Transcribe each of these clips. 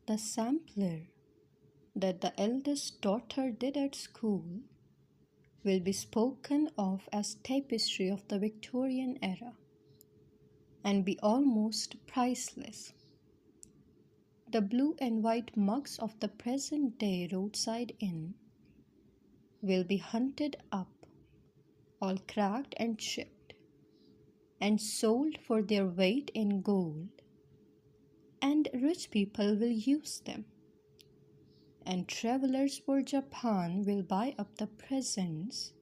the sampler that the eldest daughter did at school will be spoken of as tapestry of the Victorian era and be almost priceless. The blue and white mugs of the present day roadside inn will be hunted up, all cracked and chipped, and sold for their weight in gold, and rich people will use them, and travelers for Japan will buy up the presents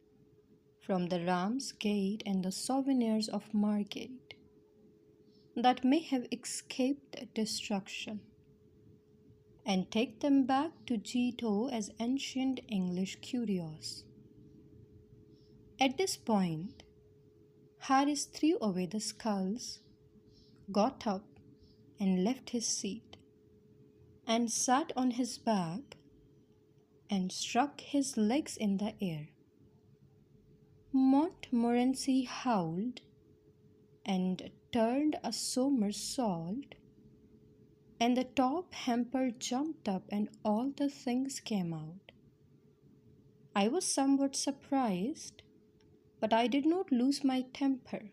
from the Ram's Gate and the souvenirs of Margate that may have escaped destruction, and take them back to Jito as ancient English curios. At this point, Harris threw away the skulls, got up, and left his seat, and sat on his back and struck his legs in the air. Montmorency howled and turned a somersault, and the top hamper jumped up and all the things came out. I was somewhat surprised, but I did not lose my temper.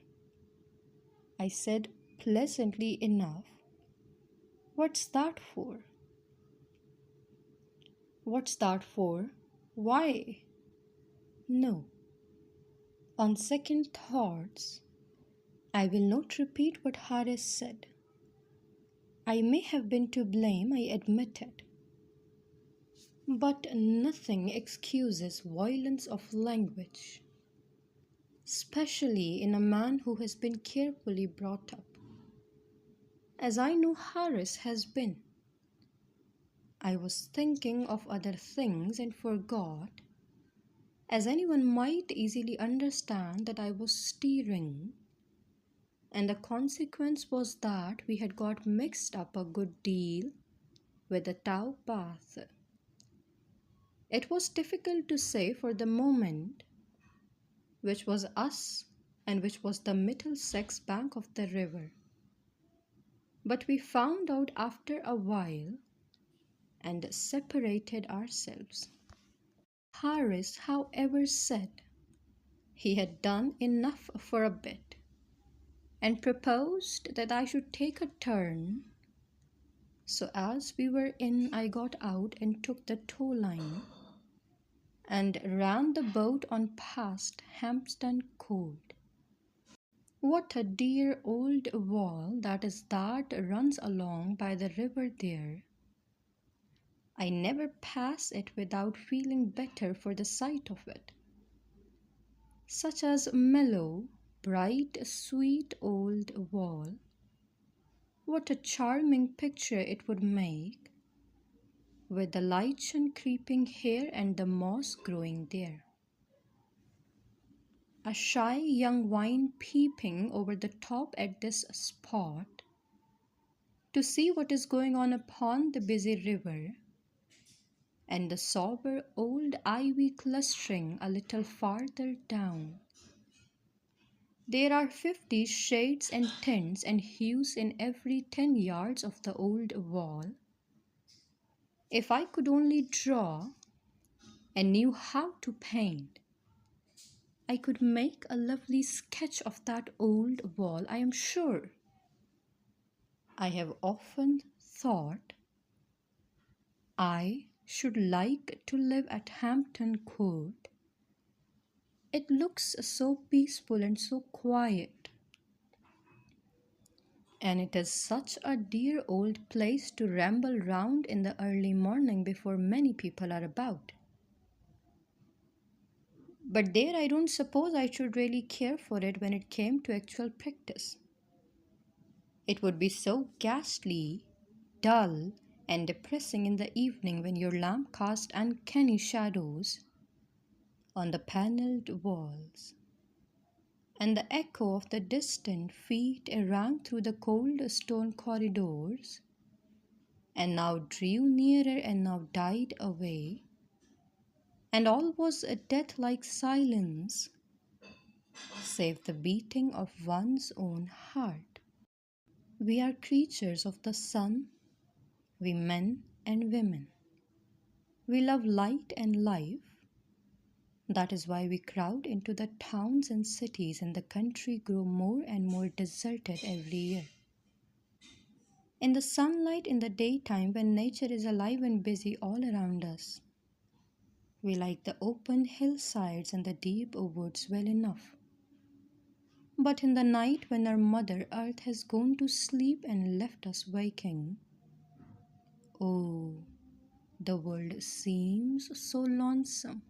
I said pleasantly enough, "What's that for?" "What's that for? Why?" No. On second thoughts, I will not repeat what Harris said. I may have been to blame, I admit it. But nothing excuses violence of language, especially in a man who has been carefully brought up, as I know Harris has been. I was thinking of other things and forgot, as anyone might easily understand, that I was steering, and the consequence was that we had got mixed up a good deal with the tow path. It was difficult to say for the moment which was us and which was the Middlesex bank of the river, but we found out after a while and separated ourselves. Harris, however, said he had done enough for a bit, and proposed that I should take a turn. So as we were in, I got out and took the tow line and ran the boat on past Hampstead Court. What a dear old wall that is that runs along by the river there. I never pass it without feeling better for the sight of it. Such as mellow, bright, sweet old wall. What a charming picture it would make, with the lichen creeping here and the moss growing there. A shy young vine peeping over the top at this spot to see what is going on upon the busy river, and the sober old ivy clustering a little farther down. There are 50 shades and tints and hues in every 10 yards of the old wall. If I could only draw and knew how to paint, I could make a lovely sketch of that old wall, I am sure. I have often thought I should like to live at Hampton Court. It looks so peaceful and so quiet. And it is such a dear old place to ramble round in the early morning before many people are about. But there I don't suppose I should really care for it when it came to actual practice. It would be so ghastly, dull, and depressing in the evening when your lamp cast uncanny shadows on the panelled walls, and the echo of the distant feet rang through the cold stone corridors, and now drew nearer and now died away, and all was a death-like silence, save the beating of one's own heart. We are creatures of the sun, we men and women. We love light and life. That is why we crowd into the towns and cities, and the country grow more and more deserted every year. In the sunlight in the daytime, when nature is alive and busy all around us, we like the open hillsides and the deep woods well enough. But in the night, when our Mother Earth has gone to sleep and left us waking, oh, the world seems so lonesome.